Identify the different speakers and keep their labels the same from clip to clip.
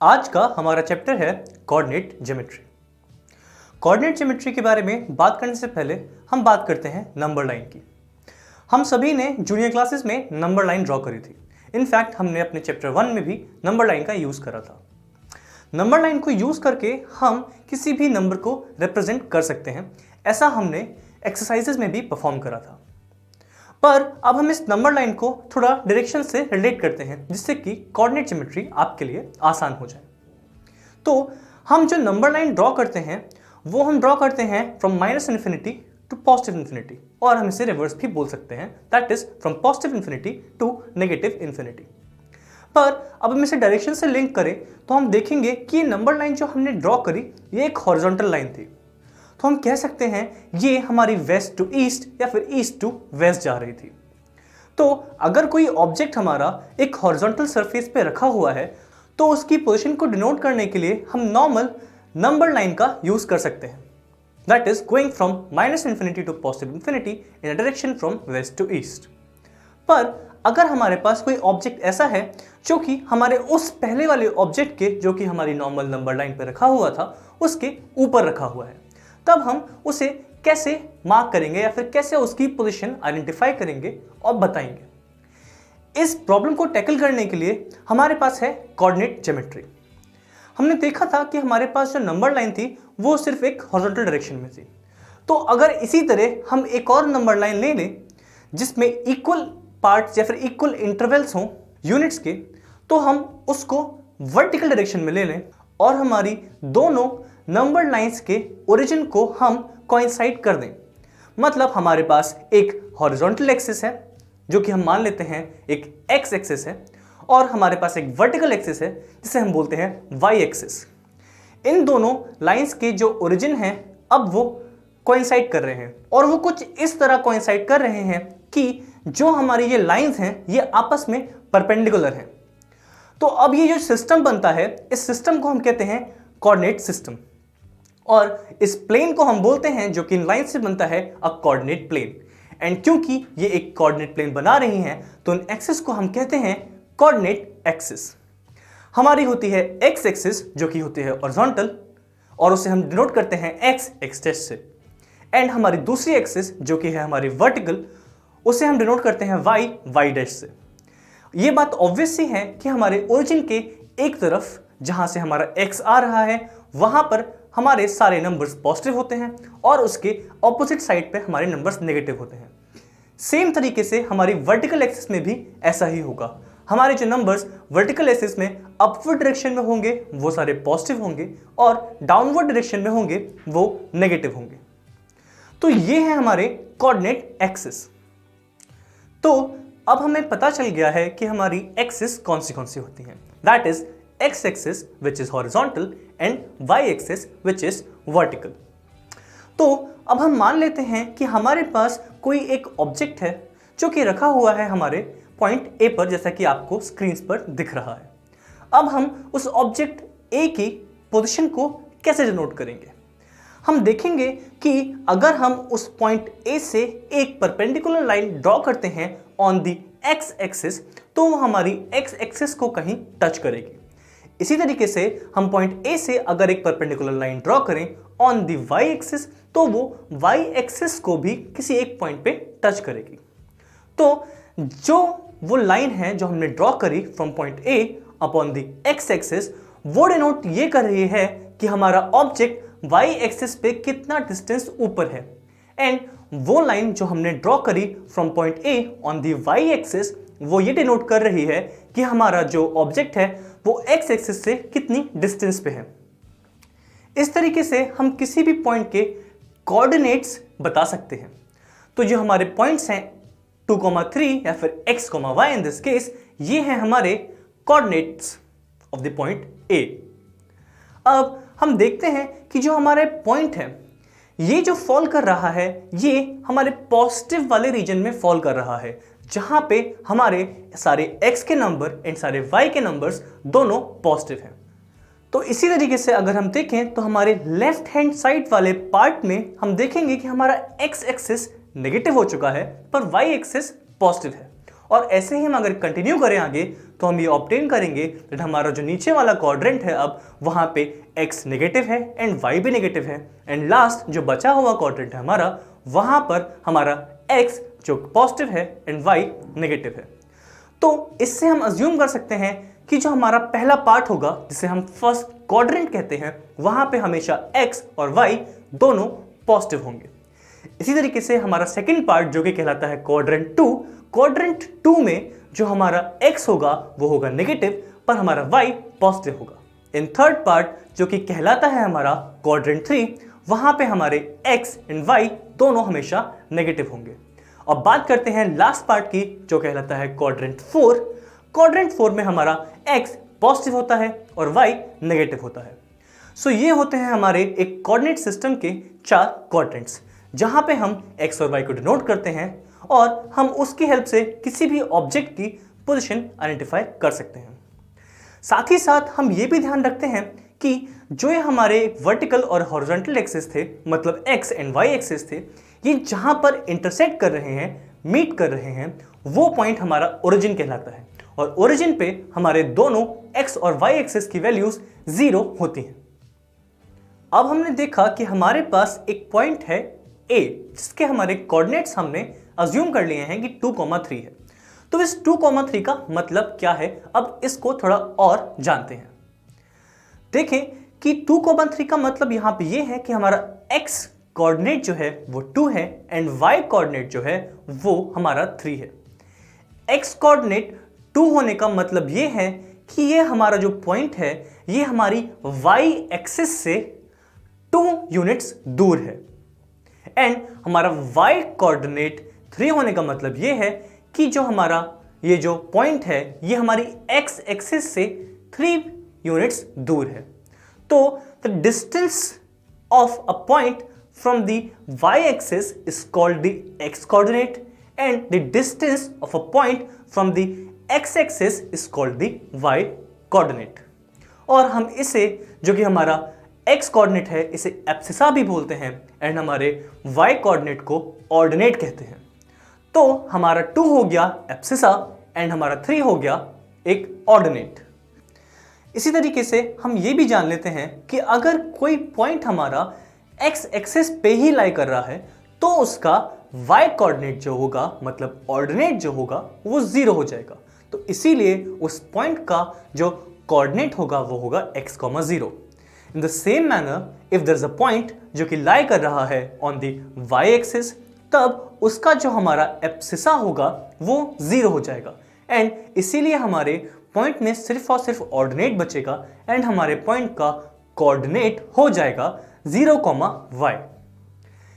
Speaker 1: आज का हमारा चैप्टर है कोऑर्डिनेट ज्योमेट्री। कोऑर्डिनेट ज्योमेट्री के बारे में बात करने से पहले हम बात करते हैं नंबर लाइन की। हम सभी ने जूनियर क्लासेस में नंबर लाइन ड्रॉ करी थी। इनफैक्ट हमने अपने चैप्टर 1 में भी नंबर लाइन का यूज़ करा था। नंबर लाइन को यूज़ करके हम किसी भी नंबर को रिप्रेजेंट कर सकते हैं, ऐसा हमने एक्सरसाइजेज में भी परफॉर्म करा था। पर अब हम इस नंबर लाइन को थोड़ा डायरेक्शन से रिलेट करते हैं, जिससे कि कोऑर्डिनेट ज्योमेट्री आपके लिए आसान हो जाए। तो हम जो नंबर लाइन ड्रॉ करते हैं वो हम ड्रॉ करते हैं from minus infinity to positive infinity, और हम इसे रिवर्स भी बोल सकते हैं, that is from positive infinity to negative infinity. पर अब हम इसे डायरेक्शन से लिंक करें तो हम देखेंगे कि ये नंबर लाइन जो हमने ड्रॉ करी ये एक हॉरिजॉन्टल लाइन थी। तो हम कह सकते हैं ये हमारी वेस्ट टू ईस्ट या फिर ईस्ट टू वेस्ट जा रही थी। तो अगर कोई ऑब्जेक्ट हमारा एक हॉरिजॉन्टल सरफेस पे रखा हुआ है तो उसकी पोजीशन को डिनोट करने के लिए हम नॉर्मल नंबर लाइन का यूज कर सकते हैं, that is going from minus infinity to positive infinity in a direction from west to east. पर अगर हमारे पास कोई ऑब्जेक्ट ऐसा है जो कि हमारे उस पहले वाले ऑब्जेक्ट के, जो कि हमारी नॉर्मल नंबर लाइन पे रखा हुआ था, उसके ऊपर रखा हुआ है, तब हम उसे कैसे मार्क करेंगे या फिर कैसे उसकी पोजीशन आइडेंटिफाई करेंगे और बताएंगे। इस प्रॉब्लम को टैकल करने के लिए हमारे पास है कोऑर्डिनेट ज्योमेट्री। हमने देखा था कि हमारे पास जो नंबर लाइन थी वो सिर्फ एक हॉरिजॉन्टल डायरेक्शन में थी। तो अगर इसी तरह हम एक और नंबर लाइन ले लें जिसमें इक्वल पार्ट्स या फिर इक्वल इंटरवल्स हों यूनिट्स के, तो हम उसको वर्टिकल डायरेक्शन में ले लें और हमारी दोनों नंबर लाइंस के ओरिजिन को हम कोइंसाइड कर दें। मतलब हमारे पास एक हॉरिजॉन्टल एक्सिस है जो कि हम मान लेते हैं एक एक्स एक्सिस है, और हमारे पास एक वर्टिकल एक्सिस है जिसे हम बोलते हैं वाई एक्सिस। इन दोनों लाइंस के जो ओरिजिन हैं अब वो कोइंसाइड कर रहे हैं, और वो कुछ इस तरह कोइंसाइड कर रहे हैं कि जो हमारी ये लाइंस हैं ये आपस में परपेंडिकुलर हैं। तो अब ये जो सिस्टम बनता है, इस सिस्टम को हम कहते हैं कोऑर्डिनेट सिस्टम, और इस प्लेन को हम बोलते हैं जो कि इन लाइन से बनता है अ कोऑर्डिनेट प्लेन। एंड क्योंकि ये एक कोऑर्डिनेट प्लेन बना रही हैं तो इन एक्सिस को हम कहते हैं कोऑर्डिनेट एक्सिस। हमारी होती है एक्स एक्सिस जो कि होती है हॉरिजॉन्टल, और उसे हम डिनोट करते हैं एक्स एक्स डैश से। एंड हमारी दूसरी एक्सिस जो कि है हमारी वर्टिकल, उसे हम डिनोट करते हैं वाई वाई डैश से। ये बात ऑब्वियस ही है कि हमारे ओरिजिन के एक तरफ जहां से हमारा एक्स आ रहा है वहां पर हमारे सारे नंबर्स पॉजिटिव होते हैं और उसके ऑपोजिट साइड पे हमारे नंबर्स नेगेटिव होते हैं। सेम तरीके से हमारी वर्टिकल एक्सिस में भी ऐसा ही होगा। हमारे जो नंबर्स वर्टिकल एक्सिस में अपवर्ड डायरेक्शन में होंगे वो सारे पॉजिटिव होंगे, और डाउनवर्ड डायरेक्शन में होंगे वो नेगेटिव होंगे। तो ये है हमारे कोऑर्डिनेट एक्सिस। तो अब हमें पता चल गया है कि हमारी एक्सिस कौन सी होती हैं, that is x axis which is horizontal and y axis which is vertical। तो अब हम मान लेते हैं कि हमारे पास कोई एक ऑब्जेक्ट है जो कि रखा हुआ है हमारे पॉइंट A पर, जैसा कि आपको स्क्रीन पर दिख रहा है। अब हम उस ऑब्जेक्ट A की पोजीशन को कैसे डिनोट करेंगे। हम देखेंगे कि अगर हम उस पॉइंट A से एक परपेंडिकुलर लाइन ड्रॉ करते हैं ऑन दी x एक्सिस तो वो हमारी x एक्सिस को कहीं टच करेगी। इसी तरीके से हम पॉइंट A से अगर एक परपेंडिकुलर लाइन ड्रॉ करें ऑन दी y एक्सिस तो वो y एक्सिस को भी किसी एक पॉइंट पे टच करेगी। तो जो वो लाइन है जो हमने ड्रॉ करी from point A upon the x axis, वो डिनोट ये कर रही है कि हमारा ऑब्जेक्ट y एक्सिस पे कितना डिस्टेंस ऊपर है। एंड वो लाइन जो हमने ड्रॉ करी from point A on the y axis, वो ये डिनोट कर रही है कि हमारा जो ऑब्जेक्ट है वो x एक्सिस से कितनी डिस्टेंस पे है। इस तरीके से हम किसी भी पॉइंट के कोऑर्डिनेट्स बता सकते हैं। तो जो हमारे पॉइंट्स हैं 2,3 या फिर x, y in this case, ये हैं हमारे coordinates of the point A। अब हम देखते हैं कि जो हमारे पॉइंट है ये जो फॉल कर रहा है ये हमारे पॉजिटिव वाले रीजन में फॉल कर रहा है, जहां पे हमारे सारे x के नंबर एंड सारे y के नंबर्स दोनों पॉजिटिव हैं। तो इसी तरीके से अगर हम देखें तो हमारे लेफ्ट हैंड साइड वाले पार्ट में हम देखेंगे कि हमारा x एक्सिस नेगेटिव हो चुका है पर y एक्सिस पॉजिटिव है, और ऐसे ही हम अगर कंटिन्यू करें आगे तो हम ये ऑब्टेन करेंगे दैट हमारा जो नीचे वाला क्वाड्रेंट है अब वहां पे x नेगेटिव है एंड y भी नेगेटिव है, एंड लास्ट जो बचा हुआ क्वाड्रेंट है हमारा वहां पर हमारा x जो पॉजिटिव है एंड y नेगेटिव है। तो इससे हम अज्यूम कर सकते हैं कि जो हमारा पहला पार्ट होगा जिसे हम फर्स्ट क्वाड्रेंट कहते हैं वहां पे हमेशा x और y दोनों पॉजिटिव होंगे। इसी तरीके से हमारा सेकंड पार्ट जो कि कहलाता है क्वाड्रेंट 2 में जो हमारा x होगा वो होगा नेगेटिव पर हमारा y पॉजिटिव होगा। इन थर्ड पार्ट जो कि कहलाता है हमारा क्वाड्रेंट 3 वहां पे हमारे x एंड y दोनों हमेशा नेगेटिव होंगे। अब बात करते हैं लास्ट पार्ट की जो कहलाता है क्वाड्रेंट 4 में हमारा x पॉजिटिव होता है और y नेगेटिव होता है। सो ये होते हैं हमारे एक कोऑर्डिनेट सिस्टम के 4 क्वाड्रेंट्स जहां पे हम x और y को डिनोट करते हैं और हम उसकी हेल्प से किसी भी ऑब्जेक्ट की पोजीशन आइडेंटिफाई कर सकते हैं। साथ ही साथ हम ये भी ध्यान रखते हैं कि जो ये हमारे वर्टिकल और हॉरिजॉन्टल एक्सिस थे मतलब x एंड y एक्सिस थे, ये जहां पर इंटरसेक्ट कर रहे हैं, मीट कर रहे हैं, वो पॉइंट हमारा ओरिजिन कहलाता है और ओरिजिन पे हमारे दोनों x और y एक्सिस की वैल्यूज 0 होती हैं। अब हमने देखा कि हमारे पास एक पॉइंट है A जिसके हमारे कोऑर्डिनेट्स हमने अज्यूम कर लिए हैं कि 2,3 है। तो इस 2,3 का मतलब क्या है, अब इसको थोड़ा और जानते हैं। देखें कि 2,3 का मतलब यहां पे ये है कि हमारा x कोऑर्डिनेट जो है वो 2 है एंड y कोऑर्डिनेट जो है वो हमारा 3 है। x कोऑर्डिनेट 2 होने का मतलब ये है कि ये हमारा जो पॉइंट है ये हमारी y एक्सिस से 2 यूनिट्स दूर है एंड हमारा y कोऑर्डिनेट 3 होने का मतलब ये है कि जो हमारा ये जो पॉइंट है ये हमारी x एक्सिस से 3 यूनिट्स दूर है। तो the distance of a point from the y axis is called the x coordinate and the distance of a point from the x axis is called the y coordinate. और हम इसे जो कि हमारा x कोऑर्डिनेट है इसे abscissa भी बोलते हैं एंड हमारे y कोऑर्डिनेट को ऑर्डिनेट कहते हैं। तो हमारा 2 हो गया एब्सिसा एंड हमारा 3 हो गया एक ऑर्डिनेट। इसी तरीके से हम ये भी जान लेते हैं कि अगर कोई पॉइंट हमारा x एक्सिस पे ही लाई कर रहा है तो उसका y कोऑर्डिनेट जो होगा मतलब ऑर्डिनेट जो होगा वो 0 हो जाएगा। तो इसीलिए उस पॉइंट का जो कोऑर्डिनेट होगा वो होगा x, 0। In the same manner, if there is a point जो कि लाई कर रहा है on the y axis, तब उसका जो हमारा एब्सिसा होगा वो 0 हो जाएगा एंड इसीलिए हमारे पॉइंट में सिर्फ और सिर्फ ऑर्डिनेट बचेगा एंड हमारे पॉइंट का कोऑर्डिनेट हो जाएगा 0, y।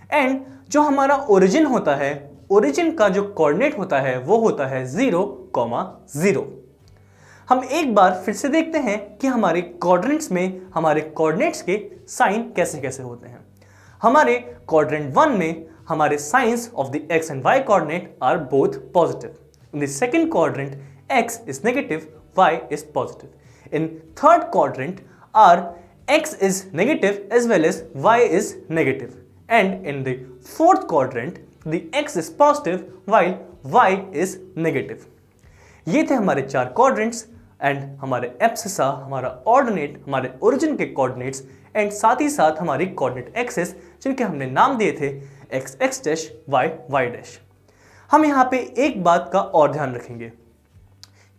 Speaker 1: एंड जो हमारा ओरिजिन होता है, ओरिजिन का जो कोऑर्डिनेट होता है वो होता है 0, 0। हम एक बार फिर से देखते हैं कि हमारे कोऑर्डिनेट्स में हमारे कोऑर्डिनेट्स के साइन कैसे कैसे होते हैं। हमारे क्वाड्रेंट 1 में हमारे science of the x and y coordinate are both positive. In the second quadrant, x is negative, y is positive. In third quadrant, our x is negative as well as y is negative. And in the fourth quadrant, the x is positive while y is negative. ये थे हमारे 4 quadrants and हमारे abscissa, हमारा ordinate, हमारे origin के coordinates and साथ ही साथ हमारी कोऑर्डिनेट एक्सिस जिनके हमने नाम दिए थे x, x dash, y, y dash. हम यहाँ पे एक बात का और ध्यान रखेंगे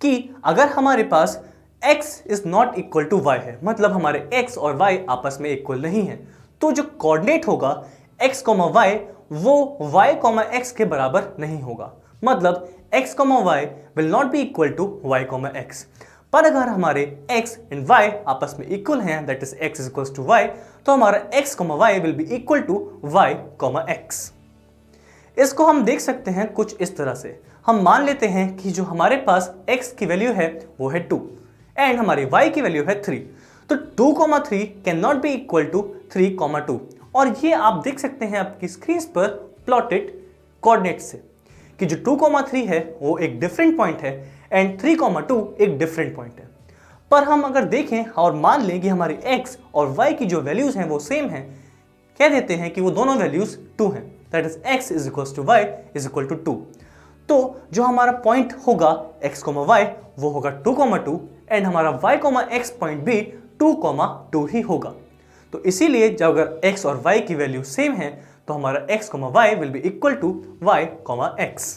Speaker 1: कि अगर हमारे पास x is not equal to y है मतलब हमारे x और y आपस में इक्वल नहीं है तो जो कोऑर्डिनेट होगा x, y वो y, x के बराबर नहीं होगा। मतलब x, y will not be equal to y, x। पर अगर हमारे x एंड y आपस में इक्वल हैं that is x is equals to y तो हमारा x, y will be equal to y, x। इसको हम देख सकते हैं कुछ इस तरह से। हम मान लेते हैं कि जो हमारे पास x की वैल्यू है वो है 2 एंड हमारी y की वैल्यू है 3। तो 2, 3 can not be equal to 3, 2 और ये आप देख सकते हैं आपकी स्क्रीन पर प्लॉटेड कोऑर्डिनेट से कि जो 2, 3 है वो एक डिफरेंट पॉइंट है एंड 3, 2 एक डिफरेंट पॉइंट है। पर हम अगर देखें और मान लें कि हमारी x और y की जो वैल्यूज हैं वो सेम हैं, कह देते हैं कि वो दोनों वैल्यूज 2 हैं that is x is equal to y is equal to 2। तो जो हमारा पॉइंट होगा x, y वो होगा 2,2 एंड हमारा y, x पॉइंट भी 2,2 ही होगा। तो इसीलिए जब अगर x और y की वैल्यू सेम है तो हमारा x, y will be equal to y, x।